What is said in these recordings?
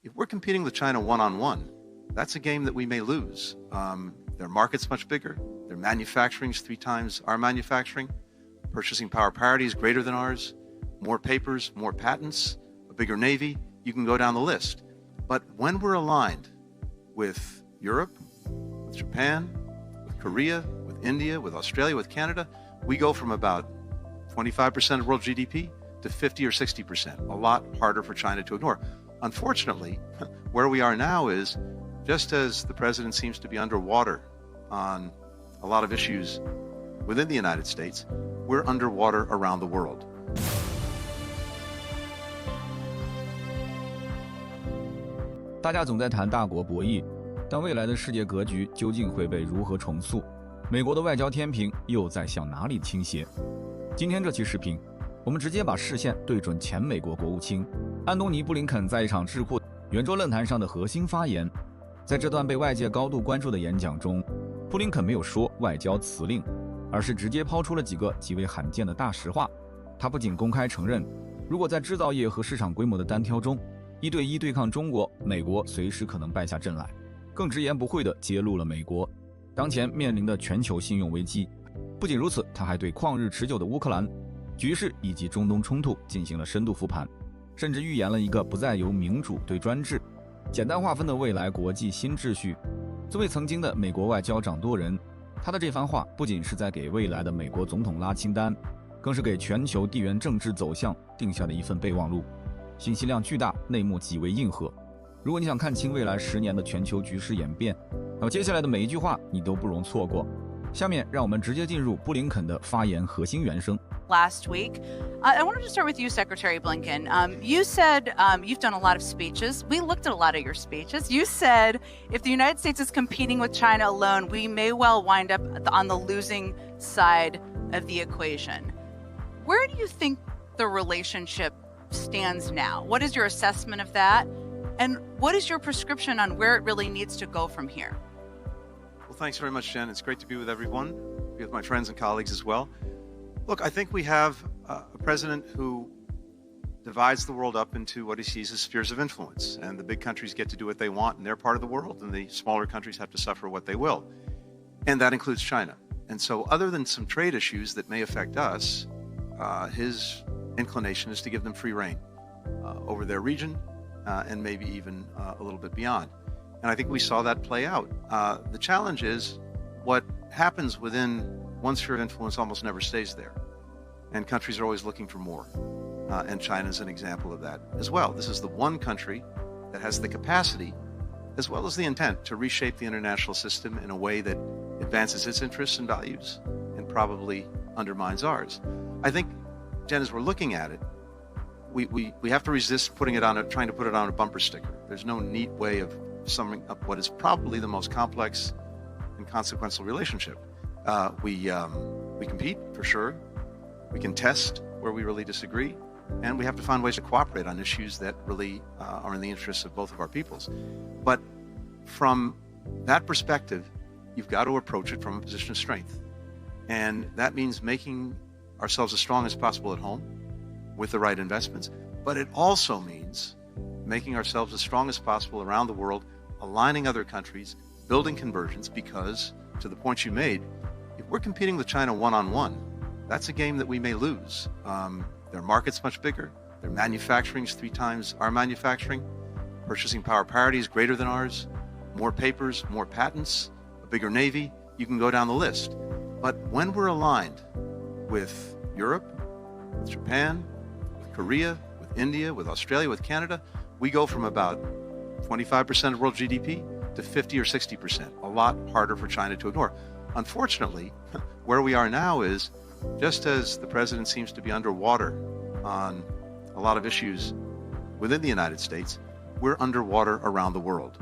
if we're competing with China one-on-one, that's a game that we may lose. Their market's much bigger. Their manufacturing's 3 times our manufacturing. Purchasing power parity is greater than ours. More papers, more patents, a bigger Navy. You can go down the list. But when we're aligned with Europe, with Japan, with Korea, with India, with Australia, with Canada, we go from about 25% of world GDP to 50 or 60%, a lot harder for China to ignore. Unfortunately, where we are now is, just as the president seems to be underwater on a lot of issues within the United States, we're underwater around the world. 大家总在谈大国博弈，但未来的世界格局究竟会被如何重塑？美国的外交天平又在向哪里倾斜？今天这期视频，我们直接把视线对准前美国国务卿安东尼·布林肯在一场智库圆桌论坛上的核心发言。在这段被外界高度关注的演讲中，布林肯没有说外交辞令，而是直接抛出了几个极为罕见的大实话。他不仅公开承认，如果在制造业和市场规模的单挑中，1对1对抗中国，美国随时可能败下阵来，更直言不讳地揭露了美国当前面临的全球信用危机。不仅如此，他还对旷日持久的乌克兰局势以及中东冲突进行了深度复盘，甚至预言了一个不再由民主对专制简单划分的未来国际新秩序。作为曾经的美国外交掌舵人，他的这番话不仅是在给未来的美国总统拉清单，更是给全球地缘政治走向定下的一份备忘录，信息量巨大，内幕极为硬核。如果你想看清未来10年的全球局势演变，那么接下来的每一句话你都不容错过。下面让我们直接进入布林肯的发言核心原声。Last week, I wanted to start with you, Secretary Blinken. You said you've done a lot of speeches. We looked at a lot of your speeches. You said if the United States is competing with China alone, we may well wind up on the losing side of the equation. Where do you think the relationship stands now? What is your assessment of that? And what is your prescription on where it really needs to go from here? Well, thanks very much, Jen. It's great to be with everyone, be with my friends and colleagues as well. Look, I think we have a president who divides the world up into what he sees as spheres of influence, and the big countries get to do what they want in their part of the world, and the smaller countries have to suffer what they will. And that includes China. And so other than some trade issues that may affect us, his inclination is to give them free rein over their region and maybe even a little bit beyond. And I think we saw that play out. The challenge is what happens within one sphere of influence almost never stays there. And countries are always looking for more. And China is an example of that as well. This is the one country that has the capacity as well as the intent to reshape the international system in a way that advances its interests and values and probably undermines ours. I think, Jen, as we're looking at it, we have to resist trying to put it on a bumper sticker. There's no neat way of summing up what is probably the most complex and consequential relationship. We compete, for sure. We can test where we really disagree. And we have to find ways to cooperate on issues that really are in the interests of both of our peoples. But from that perspective, you've got to approach it from a position of strength. And that means making ourselves as strong as possible at home with the right investments. But it also means making ourselves as strong as possible around the world, aligning other countries, building convergence, because, to the point you made, if we're competing with China one-on-one, that's a game that we may lose. Their market's much bigger. Their manufacturing's 3 times our manufacturing. Purchasing power parity is greater than ours. More papers, more patents, a bigger Navy. You can go down the list. But when we're aligned with Europe, with Japan, with Korea, with India, with Australia, with Canada, we go from about 25% of world GDP to 50 or 60%, a lot harder for China to ignore. Unfortunately, where we are now is, just as the president seems to be underwater on a lot of issues within the United States, we're underwater around the world.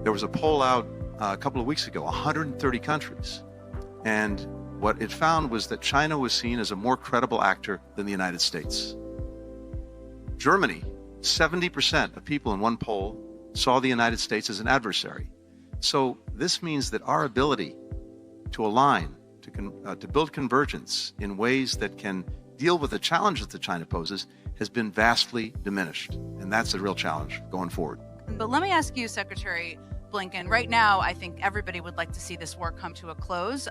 There was a poll out a couple of weeks ago, 130 countries, and what it found was that China was seen as a more credible actor than the United States. Germany, 70% of people in one poll saw the United States as an adversary. So this means that our ability to align, to build convergence in ways that can deal with the challenges that China poses has been vastly diminished. And that's a real challenge going forward. But let me ask you, Secretary Blinken, right now, I think everybody would like to see this war come to a close.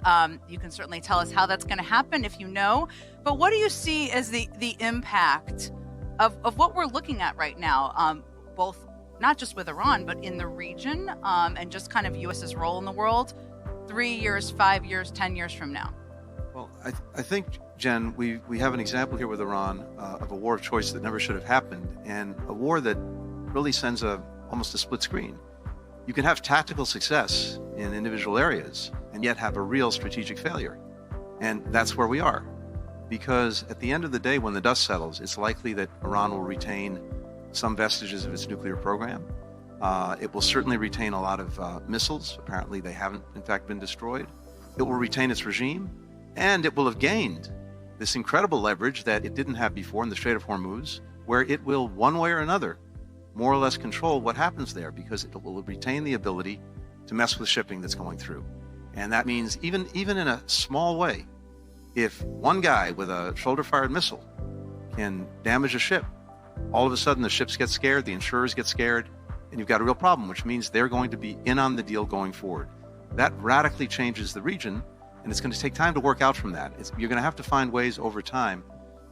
You can certainly tell us how that's going to happen if you know. But what do you see as the impact of what we're looking at right now, both not just with Iran, but in the region, and just kind of U.S.'s role in the world 3 years, 5 years, 10 years from now? Well, I think, Jen, we have an example here with Iran of a war of choice that never should have happened, and a war that really sends almost a split screen. You can have tactical success in individual areas and yet have a real strategic failure. And that's where we are. Because at the end of the day, when the dust settles, it's likely that Iran will retain some vestiges of its nuclear program. It will certainly retain a lot of missiles. Apparently they haven't, in fact, been destroyed. It will retain its regime, and it will have gained this incredible leverage that it didn't have before in the Strait of Hormuz, where it will, one way or another, more or less control what happens there, because it will retain the ability to mess with shipping that's going through. And that means even in a small way, if one guy with a shoulder-fired missile can damage a ship, all of a sudden the ships get scared, the insurers get scared, and you've got a real problem, which means they're going to be in on the deal going forward. That radically changes the region, and it's going to take time to work out from that. You're going to have to find ways over time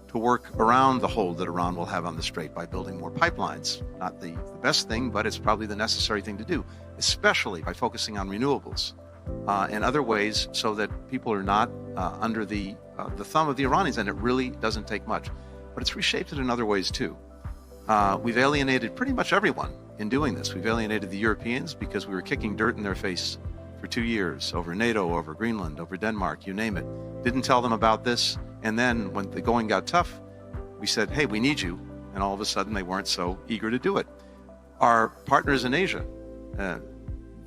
to work around the hold that Iran will have on the Strait by building more pipelines. Not the best thing, but it's probably the necessary thing to do, especially by focusing on renewables and other ways so that people are not under the thumb of the Iranians, and it really doesn't take much. But it's reshaped it in other ways too. We've alienated pretty much everyone in doing this. We've alienated the Europeans because we were kicking dirt in their face for 2 years over NATO, over Greenland, over Denmark, you name it. Didn't tell them about this. And then when the going got tough, we said, hey, we need you. And all of a sudden they weren't so eager to do it. Our partners in Asia,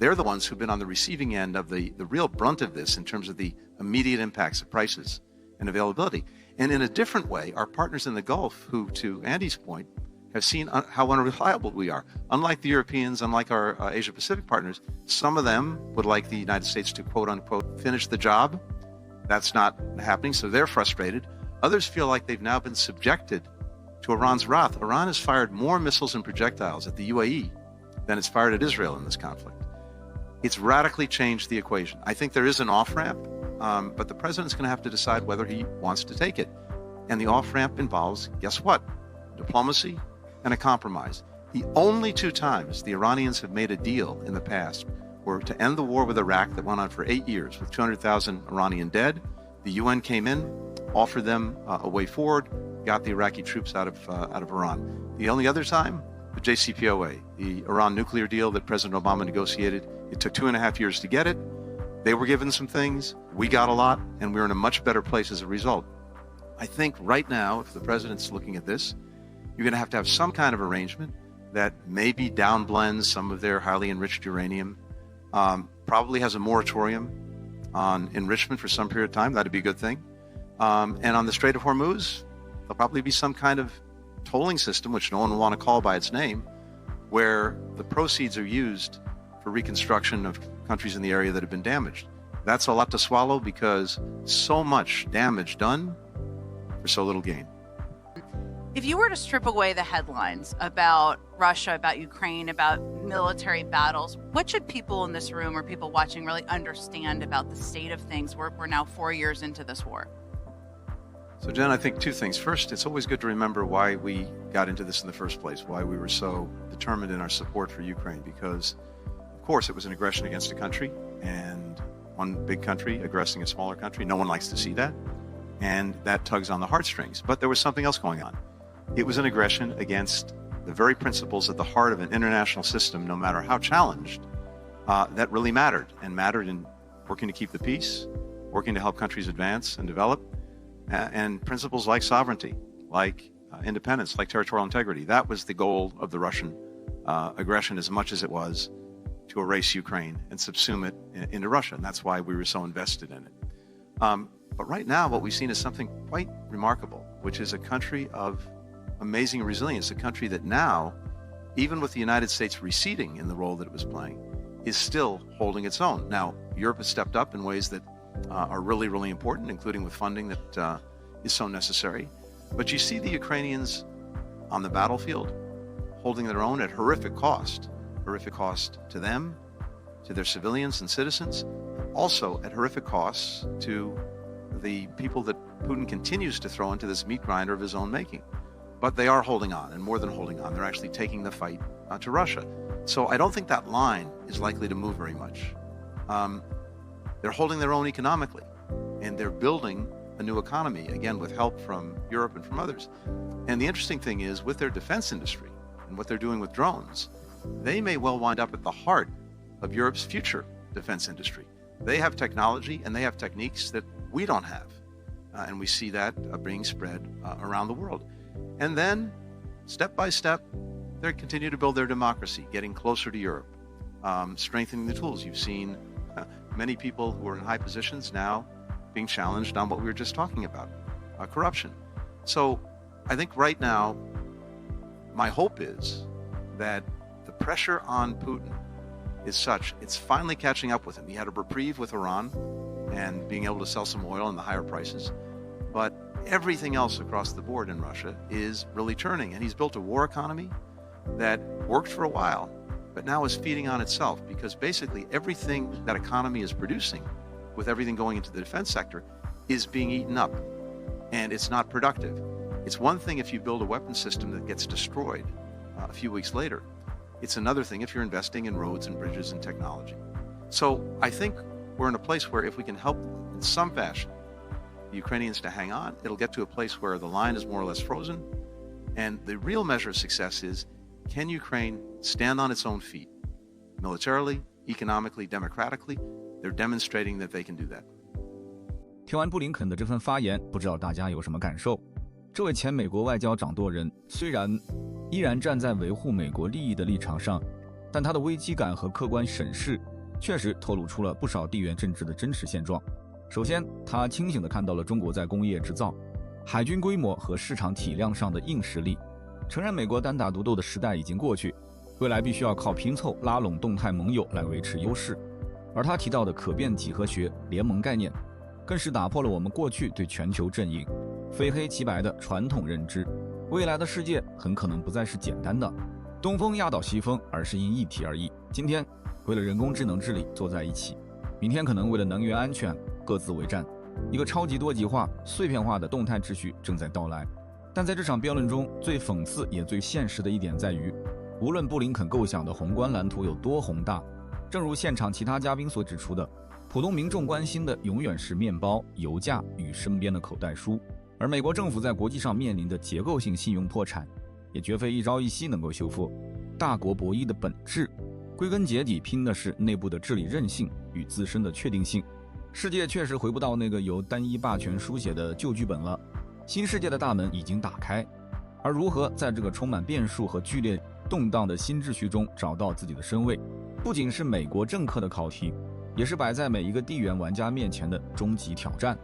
they're the ones who've been on the receiving end of the real brunt of this in terms of the immediate impacts of prices and availability. And in a different way, our partners in the Gulf, who, to Andy's point, have seen how unreliable we are. Unlike the Europeans, unlike our Asia-Pacific partners, some of them would like the United States to, quote unquote, finish the job. That's not happening, so they're frustrated. Others feel like they've now been subjected to Iran's wrath. Iran has fired more missiles and projectiles at the UAE than it's fired at Israel in this conflict. It's radically changed the equation. I think there is an off-ramp, but the president's going to have to decide whether he wants to take it. And the off-ramp involves, guess what? Diplomacy and a compromise. The only 2 times the Iranians have made a deal in the past were to end the war with Iraq that went on for 8 years with 200,000 Iranian dead. The UN came in, offered them a way forward, got the Iraqi troops out of Iran. The only other time, the JCPOA, the Iran nuclear deal that President Obama negotiated. It took 2.5 years to get it. They were given some things, we got a lot, and we're in a much better place as a result. I think right now, if the president's looking at this, you're going to have some kind of arrangement that maybe downblends some of their highly enriched uranium, probably has a moratorium on enrichment for some period of time. That'd be a good thing. And on the Strait of Hormuz, there'll probably be some kind of tolling system, which no one will want to call by its name, where the proceeds are used for reconstruction of countries in the area that have been damaged. That's a lot to swallow because so much damage done for so little gain. If you were to strip away the headlines about Russia, about Ukraine, about military battles, what should people in this room or people watching really understand about the state of things? We're now 4 years into this war. So, Jen, I think 2 things. First, it's always good to remember why we got into this in the first place, why we were so determined in our support for Ukraine, because, of course, it was an aggression against a country, and one big country aggressing a smaller country. No one likes to see that, and that tugs on the heartstrings. But there was something else going on. It was an aggression against the very principles at the heart of an international system, no matter how challenged, that really mattered, and mattered in working to keep the peace, working to help countries advance and develop, and principles like sovereignty, like independence, like territorial integrity. That was the goal of the Russian aggression as much as it was to erase Ukraine and subsume it into Russia. And that's why we were so invested in it. But right now, what we've seen is something quite remarkable, which is a country of amazing resilience, a country that now, even with the United States receding in the role that it was playing, is still holding its own. Now, Europe has stepped up in ways that are really, really important, including with funding that is so necessary. But you see the Ukrainians on the battlefield holding their own at horrific cost. horrific cost to them, to their civilians and citizens, also at horrific costs to the people that Putin continues to throw into this meat grinder of his own making. But they are holding on, and more than holding on. They're actually taking the fight to Russia. So I don't think that line is likely to move very much. They're holding their own economically, and they're building a new economy, again, with help from Europe and from others. And the interesting thing is, with their defense industry and what they're doing with drones, they may well wind up at the heart of Europe's future defense industry. They have technology and they have techniques that we don't have. And we see that being spread around the world. And then, step by step, they continue to build their democracy, getting closer to Europe, strengthening the tools. You've seen many people who are in high positions now being challenged on what we were just talking about, corruption. So I think right now, my hope is that the pressure on Putin is such, it's finally catching up with him. He had a reprieve with Iran and being able to sell some oil in the higher prices. But everything else across the board in Russia is really turning. And he's built a war economy that worked for a while, but now is feeding on itself, because basically everything that economy is producing, with everything going into the defense sector, is being eaten up, and it's not productive. It's one thing if you build a weapon system that gets destroyed a few weeks later. It's another thing if you're investing in roads and bridges and technology. So I think we're in a place where if we can help in some fashion the Ukrainians to hang on, it'll get to a place where the line is more or less frozen. And the real measure of success is, can Ukraine stand on its own feet, militarily, economically, democratically? They're demonstrating that they can do that. 听完布林肯的这份发言，不知道大家有什么感受？这位前美国外交掌舵人虽然依然站在维护美国利益的立场上，但他的危机感和客观审视确实透露出了不少地缘政治的真实现状。首先，他清醒地看到了中国在工业制造、海军规模和市场体量上的硬实力，承认美国单打独斗的时代已经过去，未来必须要靠拼凑拉拢动态盟友来维持优势。而他提到的可变几何学联盟概念，更是打破了我们过去对全球阵营非黑即白的传统认知。未来的世界很可能不再是简单的东风压倒西风，而是因一体而异。今天为了人工智能治理坐在一起，明天可能为了能源安全各自为战。一个超级多极化、碎片化的动态秩序正在到来。但在这场辩论中，最讽刺也最现实的一点在于，无论布林肯构想的宏观蓝图有多宏大，正如现场其他嘉宾所指出的，普通民众关心的永远是面包、油价与身边的口袋书。而美国政府在国际上面临的结构性信用破产，也绝非一朝一夕能够修复。大国博弈的本质，归根结底拼的是内部的治理韧性与自身的确定性。世界确实回不到那个由单一霸权书写的旧剧本了，新世界的大门已经打开。而如何在这个充满变数和剧烈动荡的新秩序中找到自己的身位，不仅是美国政客的考题，也是摆在每一个地缘玩家面前的终极挑战。